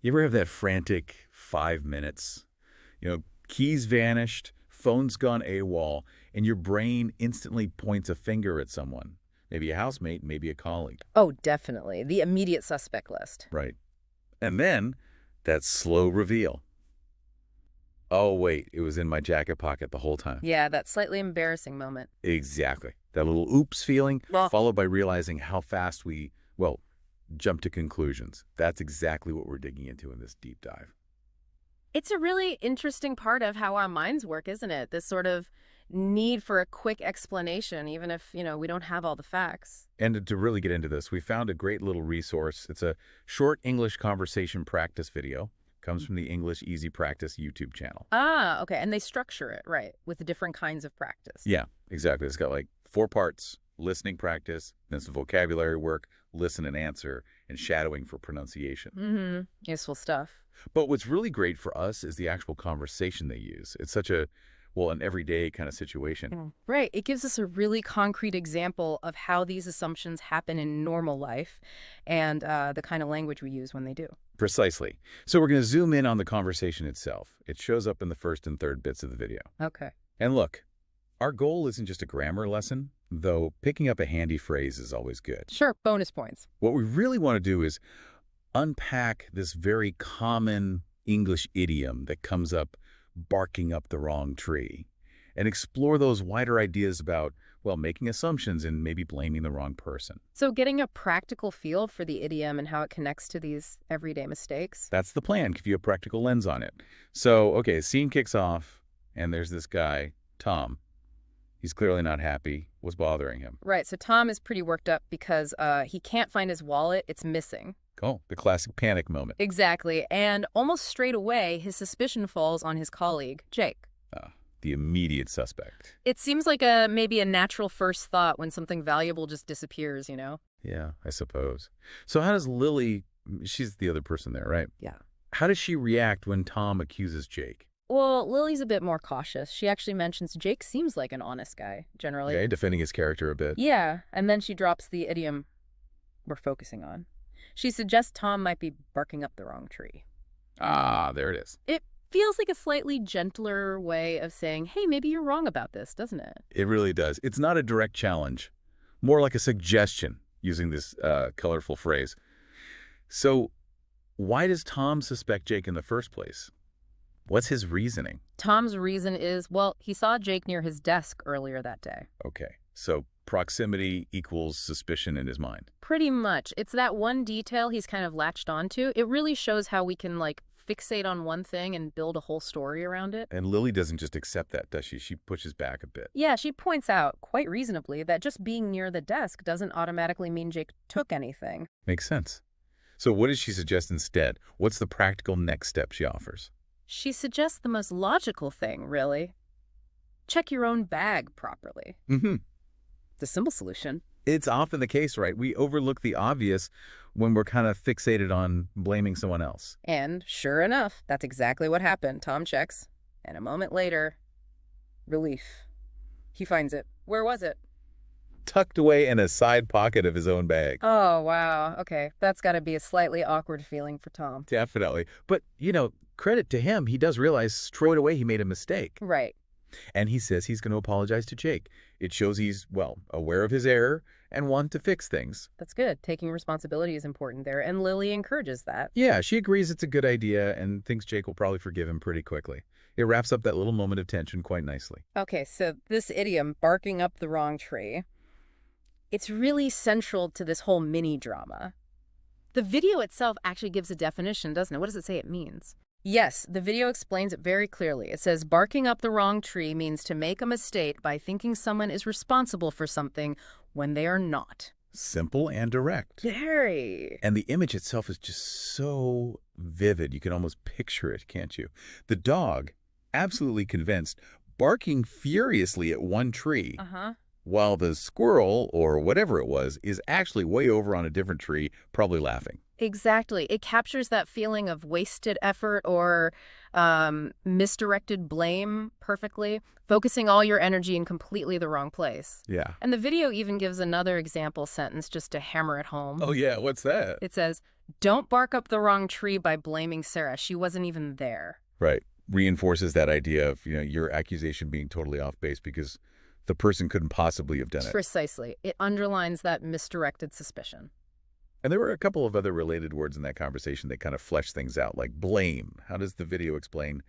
You ever have that frantic 5 minutes? Keys vanished, phone's gone AWOL, and your brain instantly points a finger at someone. Maybe a housemate, maybe a colleague. Oh, definitely. The immediate suspect list. Right. And then that slow reveal. Oh, wait, it was in my jacket pocket the whole time. Yeah, that slightly embarrassing moment. Exactly. That little oops feeling, Well, followed by realizing how fast we, jump to conclusions. That's exactly what we're digging into in this deep dive. it's a really interesting part of how our minds work, isn't it? This sort of need for a quick explanation, even if, we don't have all the facts. And to really get into this, we found a great little resource. It's a short English conversation practice video. Comes from the English Easy Practice YouTube channel. Ah, okay. And they structure it, right, with the different kinds of practice. Yeah, exactly. It's got like 4 parts: listening practice, then some vocabulary work, listen and answer, and shadowing for pronunciation. Mm-hmm. Useful stuff. But what's really great for us is the actual conversation they use. It's such an everyday kind of situation. Right. It gives us a really concrete example of how these assumptions happen in normal life and the kind of language we use when they do. Precisely. So we're going to zoom in on the conversation itself. It shows up in the first and third bits of the video. Okay. And look, our goal isn't just a grammar lesson, though picking up a handy phrase is always good. Sure. Bonus points. What we really want to do is unpack this very common English idiom that comes up barking up the wrong tree and explore those wider ideas about, making assumptions and maybe blaming the wrong person. So getting a practical feel for the idiom and how it connects to these everyday mistakes. That's the plan, give you a practical lens on it. So, okay, scene kicks off, and there's this guy, Tom. He's clearly not happy. What's bothering him? Right. So Tom is pretty worked up because he can't find his wallet. It's missing. Oh, the classic panic moment. Exactly. And almost straight away, his suspicion falls on his colleague, Jake. The immediate suspect. It seems like maybe a natural first thought when something valuable just disappears, Yeah, I suppose. So how does Lily, she's the other person there, right? Yeah. How does she react when Tom accuses Jake? Well, Lily's a bit more cautious. She actually mentions Jake seems like an honest guy, generally. Okay, defending his character a bit. Yeah, and then she drops the idiom we're focusing on. She suggests Tom might be barking up the wrong tree. Ah, there it is. It feels like a slightly gentler way of saying, hey, maybe you're wrong about this, doesn't it? It really does. It's not a direct challenge, more like a suggestion, using this colorful phrase. So why does Tom suspect Jake in the first place? What's his reasoning? Tom's reason is, he saw Jake near his desk earlier that day. Okay, so proximity equals suspicion in his mind. Pretty much. It's that one detail he's kind of latched onto. It really shows how we can, fixate on one thing and build a whole story around it. And Lily doesn't just accept that, does she? She pushes back a bit. Yeah, she points out, quite reasonably, that just being near the desk doesn't automatically mean Jake took anything. Makes sense. So what does she suggest instead? What's the practical next step she offers? She suggests the most logical thing, really. Check your own bag properly. Mm-hmm. The simple solution. It's often the case, right? We overlook the obvious when we're kind of fixated on blaming someone else. And sure enough, that's exactly what happened. Tom checks. And a moment later, relief. He finds it. Where was it? Tucked away in a side pocket of his own bag. Oh, wow. Okay, that's got to be a slightly awkward feeling for Tom. Definitely. But, credit to him, he does realize straight away he made a mistake. Right. And he says he's going to apologize to Jake. It shows he's, aware of his error and want to fix things. That's good. Taking responsibility is important there, and Lily encourages that. Yeah, she agrees it's a good idea and thinks Jake will probably forgive him pretty quickly. It wraps up that little moment of tension quite nicely. Okay, so this idiom, barking up the wrong tree, it's really central to this whole mini-drama. The video itself actually gives a definition, doesn't it? What does it say it means? Yes, the video explains it very clearly. It says barking up the wrong tree means to make a mistake by thinking someone is responsible for something when they are not. Simple and direct. Very. And the image itself is just so vivid. You can almost picture it, can't you? The dog, absolutely convinced, barking furiously at one tree, while the squirrel, or whatever it was, is actually way over on a different tree, probably laughing. Exactly. It captures that feeling of wasted effort or misdirected blame perfectly, focusing all your energy in completely the wrong place. Yeah. And the video even gives another example sentence just to hammer it home. Oh, yeah. What's that? It says, Don't bark up the wrong tree by blaming Sarah. She wasn't even there. Right. Reinforces that idea of, your accusation being totally off base because the person couldn't possibly have done it. Precisely. It underlines that misdirected suspicion. And there were a couple of other related words in that conversation that kind of fleshed things out, like blame. How does the video explain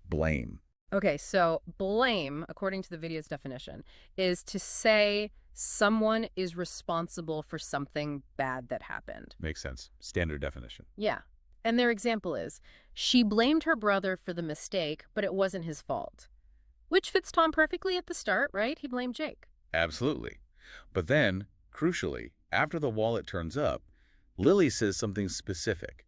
blame? Okay, so blame, according to the video's definition, is to say someone is responsible for something bad that happened. Makes sense. Standard definition. Yeah. And their example is, she blamed her brother for the mistake, but it wasn't his fault. Which fits Tom perfectly at the start, right? He blamed Jake. Absolutely. But then, crucially, after the wallet turns up, Lily says something specific.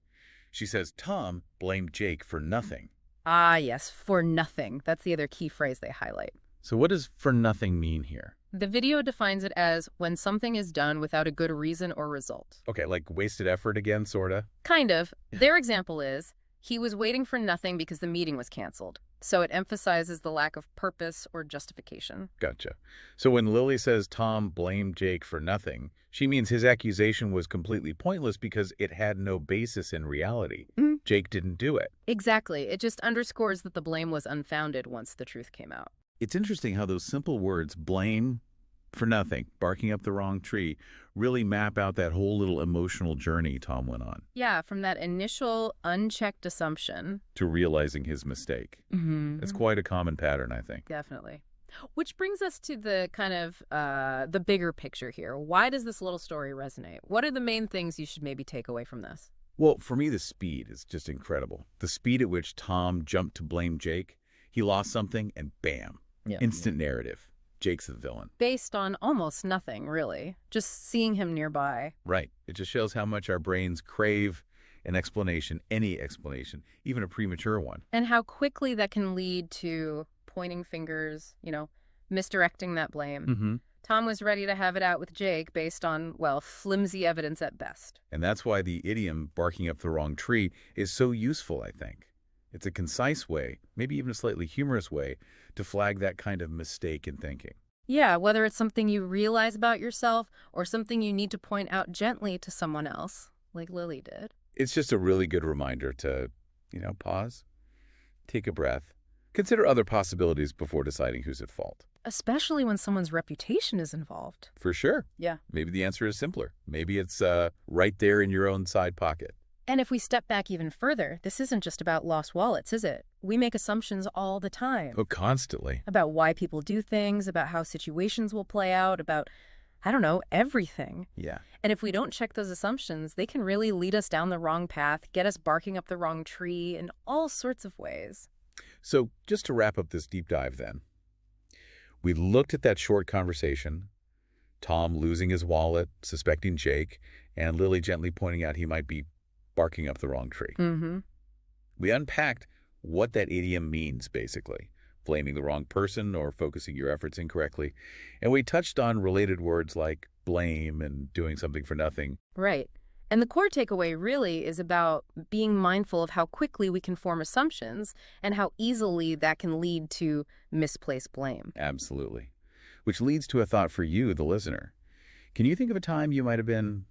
She says Tom blamed Jake for nothing. Ah, yes, for nothing. That's the other key phrase they highlight. So what does for nothing mean here? The video defines it as when something is done without a good reason or result. Okay, like wasted effort again, sorta? Kind of. Their example is, he was waiting for nothing because the meeting was canceled. So it emphasizes the lack of purpose or justification. Gotcha. So when Lily says Tom blamed Jake for nothing, she means his accusation was completely pointless because it had no basis in reality. Jake didn't do it. Exactly. It just underscores that the blame was unfounded once the truth came out. It's interesting how those simple words, blame for nothing, barking up the wrong tree, really map out that whole little emotional journey Tom went on. Yeah, from that initial unchecked assumption to realizing his mistake. It's quite a common pattern, I think. Definitely. Which brings us to the kind of the bigger picture here. Why does this little story resonate? What are the main things you should maybe take away from this? Well, for me, the speed is just incredible. The speed at which Tom jumped to blame Jake. He lost something and bam, instant narrative. Jake's the villain. Based on almost nothing, really. Just seeing him nearby. Right. It just shows how much our brains crave an explanation, any explanation, even a premature one. And how quickly that can lead to pointing fingers, misdirecting that blame. Tom was ready to have it out with Jake based on, well, flimsy evidence at best. And that's why the idiom, barking up the wrong tree, is so useful, I think. It's a concise way, maybe even a slightly humorous way, to flag that kind of mistake in thinking. Yeah, whether it's something you realize about yourself or something you need to point out gently to someone else, like Lily did. It's just a really good reminder to, pause, take a breath, consider other possibilities before deciding who's at fault. Especially when someone's reputation is involved. For sure. Yeah. Maybe the answer is simpler. Maybe it's right there in your own side pocket. And if we step back even further, this isn't just about lost wallets, is it? We make assumptions all the time. Oh, constantly. About why people do things, about how situations will play out, about, everything. Yeah. And if we don't check those assumptions, they can really lead us down the wrong path, get us barking up the wrong tree in all sorts of ways. So just to wrap up this deep dive then, we looked at that short conversation, Tom losing his wallet, suspecting Jake, and Lily gently pointing out he might be barking up the wrong tree. We unpacked what that idiom means, basically, blaming the wrong person or focusing your efforts incorrectly. And we touched on related words like blame and doing something for nothing. Right. And the core takeaway really is about being mindful of how quickly we can form assumptions and how easily that can lead to misplaced blame. Absolutely. Which leads to a thought for you, the listener. Can you think of a time you might have been,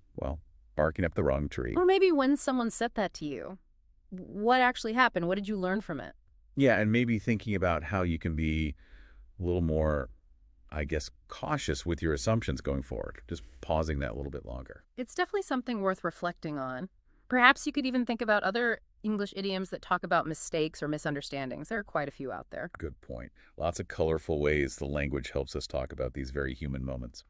barking up the wrong tree? Or maybe when someone said that to you. What actually happened? What did you learn from it? Yeah, and maybe thinking about how you can be a little more, cautious with your assumptions going forward. Just pausing that a little bit longer. It's definitely something worth reflecting on. Perhaps you could even think about other English idioms that talk about mistakes or misunderstandings. There are quite a few out there. Good point. Lots of colorful ways the language helps us talk about these very human moments.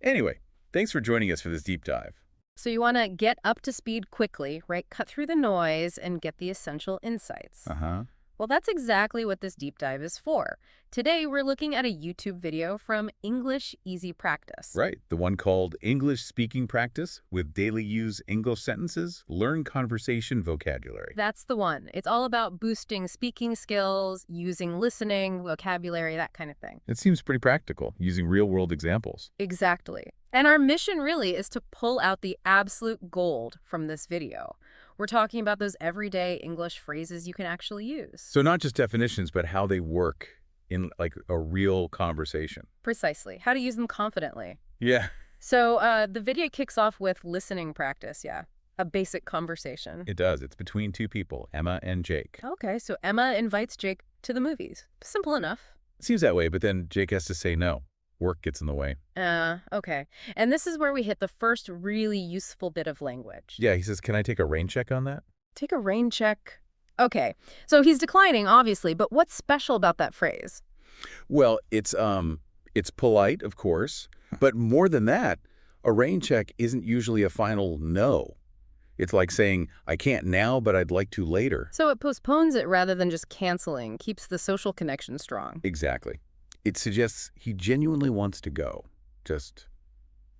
Anyway, thanks for joining us for this deep dive. So you want to get up to speed quickly, right? Cut through the noise and get the essential insights. Well, that's exactly what this deep dive is for. Today, we're looking at a YouTube video from English Easy Practice. Right. The one called English Speaking Practice with Daily Use English Sentences, Learn Conversation Vocabulary. That's the one. It's all about boosting speaking skills, using listening, vocabulary, that kind of thing. It seems pretty practical, using real-world examples. Exactly. And our mission really is to pull out the absolute gold from this video. We're talking about those everyday English phrases you can actually use. So not just definitions, but how they work in a real conversation. Precisely. How to use them confidently. Yeah. So the video kicks off with listening practice, yeah. a basic conversation. It does. It's between two people, Emma and Jake. Okay, so Emma invites Jake to the movies. Simple enough. Seems that way, but then Jake has to say no. Work gets in the way. Okay. And this is where we hit the first really useful bit of language. Yeah, he says, can I take a rain check on that? Take a rain check. Okay, so he's declining, obviously, but what's special about that phrase? Well, it's polite, of course, but more than that, a rain check isn't usually a final no. It's like saying, I can't now, but I'd like to later. So it postpones it rather than just canceling, keeps the social connection strong. Exactly. It suggests he genuinely wants to go, just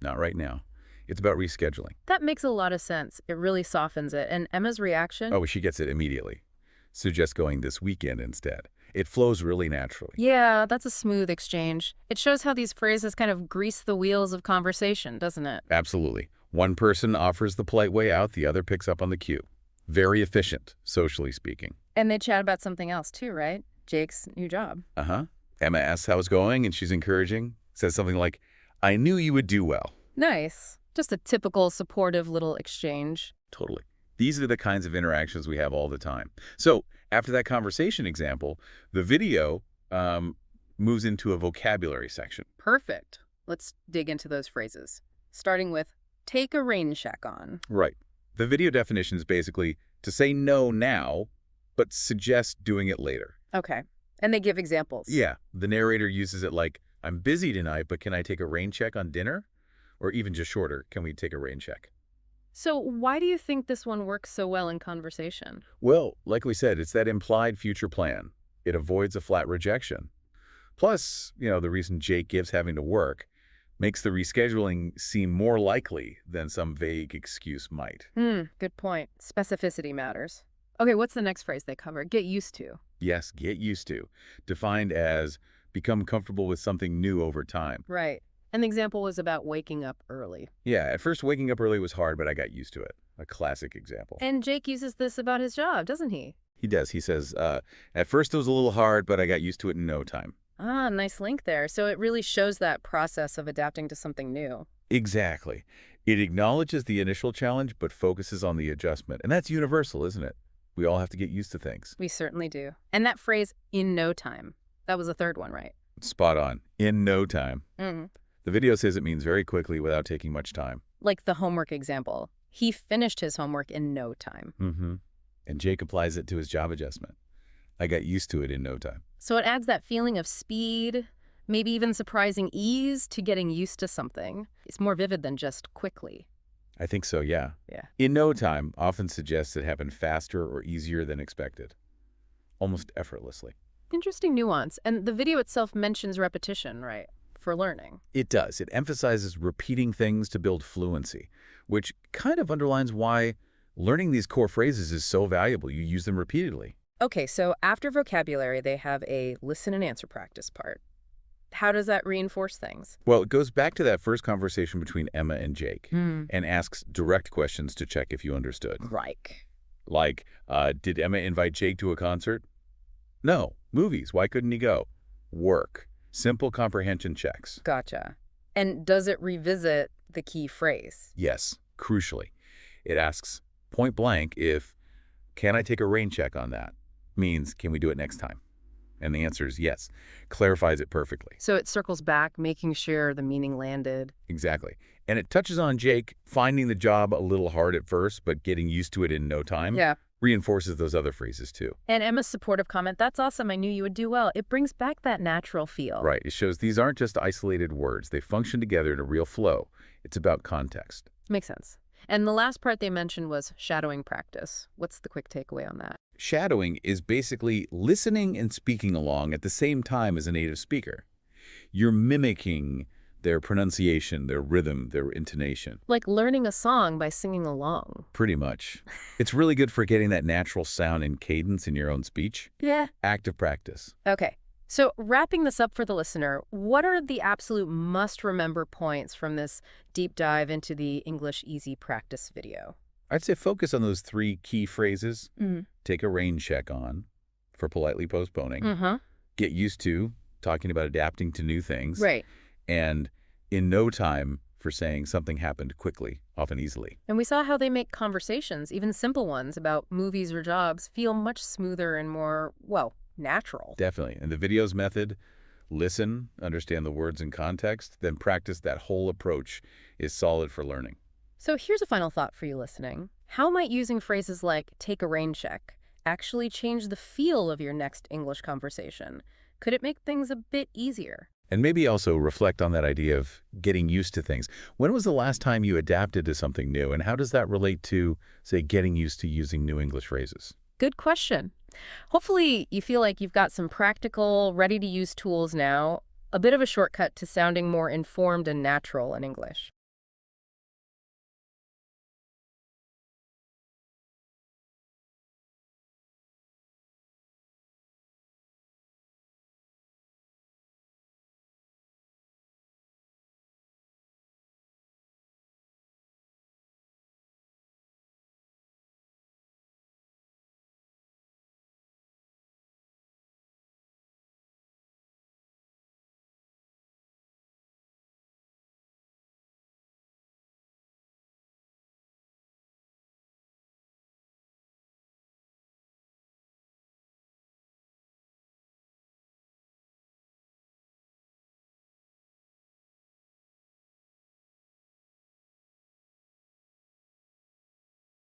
not right now. It's about rescheduling. That makes a lot of sense. It really softens it. And Emma's reaction? Oh, she gets it immediately. Suggest going this weekend instead. It flows really naturally. Yeah, that's a smooth exchange. It shows how these phrases kind of grease the wheels of conversation, doesn't it? Absolutely. One person offers the polite way out, the other picks up on the cue. Very efficient, socially speaking. And they chat about something else too, right? Jake's new job. Uh-huh. Emma asks how it's going, and she's encouraging. Says something like, I knew you would do well. Nice. Just a typical supportive little exchange. Totally. These are the kinds of interactions we have all the time. So after that conversation example, the video moves into a vocabulary section. Perfect. Let's dig into those phrases. Starting with, take a rain check on. Right. The video definition is basically to say no now, but suggest doing it later. Okay. And they give examples. Yeah. The narrator uses it like, I'm busy tonight, but can I take a rain check on dinner? Or even just shorter, can we take a rain check? So why do you think this one works so well in conversation? Well, like we said, it's that implied future plan. It avoids a flat rejection. Plus, the reason Jake gives having to work makes the rescheduling seem more likely than some vague excuse might. Good point. Specificity matters. Okay, what's the next phrase they cover? Get used to. Yes, get used to. Defined as become comfortable with something new over time. Right. And the example was about waking up early. Yeah, at first waking up early was hard, but I got used to it. A classic example. And Jake uses this about his job, doesn't he? He does. He says, at first it was a little hard, but I got used to it in no time. Ah, nice link there. So it really shows that process of adapting to something new. Exactly. It acknowledges the initial challenge, but focuses on the adjustment. And that's universal, isn't it? We all have to get used to things. We certainly do. And that phrase, in no time, that was the third one, right? Spot on. In no time. Mm-hmm. The video says it means very quickly without taking much time. Like the homework example. He finished his homework in no time. Mm-hmm. And Jake applies it to his job adjustment. I got used to it in no time. So it adds that feeling of speed, maybe even surprising ease to getting used to something. It's more vivid than just quickly. I think so, yeah. Yeah. In no time often suggests it happened faster or easier than expected. Almost effortlessly. Interesting nuance. And the video itself mentions repetition, right? For learning. It does. It emphasizes repeating things to build fluency, which kind of underlines why learning these core phrases is so valuable. You use them repeatedly. Okay, so after vocabulary, they have a listen and answer practice part. How does that reinforce things? Well, it goes back to that first conversation between Emma and Jake and asks direct questions to check if you understood. Like, did Emma invite Jake to a concert? No. Movies. Why couldn't he go? Work. Simple comprehension checks. Gotcha. And does it revisit the key phrase? Yes, crucially. It asks point blank if, can I take a rain check on that? Means, can we do it next time? And the answer is yes. Clarifies it perfectly. So it circles back, making sure the meaning landed. Exactly. And it touches on Jake finding the job a little hard at first, but getting used to it in no time. Yeah. Reinforces those other phrases too. And Emma's supportive comment, that's awesome, I knew you would do well. It brings back that natural feel. Right. It shows these aren't just isolated words. They function together in a real flow. It's about context. Makes sense. And the last part they mentioned was shadowing practice. What's the quick takeaway on that? Shadowing is basically listening and speaking along at the same time as a native speaker. You're mimicking their pronunciation, their rhythm, their intonation. Like learning a song by singing along. Pretty much. It's really good for getting that natural sound and cadence in your own speech. Yeah. Active practice. Okay. So wrapping this up for the listener, what are the absolute must-remember points from this deep dive into the English Easy Practice video? I'd say focus on those three key phrases. Take a rain check on, for politely postponing. Get used to, talking about adapting to new things. Right. And in no time, for saying something happened quickly, often easily. And we saw how they make conversations, even simple ones about movies or jobs, feel much smoother and more, well, natural. Definitely. And the videos method, listen, understand the words and context, then practice that whole approach is solid for learning. So here's a final thought for you listening. How might using phrases like take a rain check actually change the feel of your next English conversation? Could it make things a bit easier? And maybe also reflect on that idea of getting used to things. When was the last time you adapted to something new, and how does that relate to, say, getting used to using new English phrases? Good question. Hopefully you feel like you've got some practical, ready-to-use tools now, a bit of a shortcut to sounding more informed and natural in English.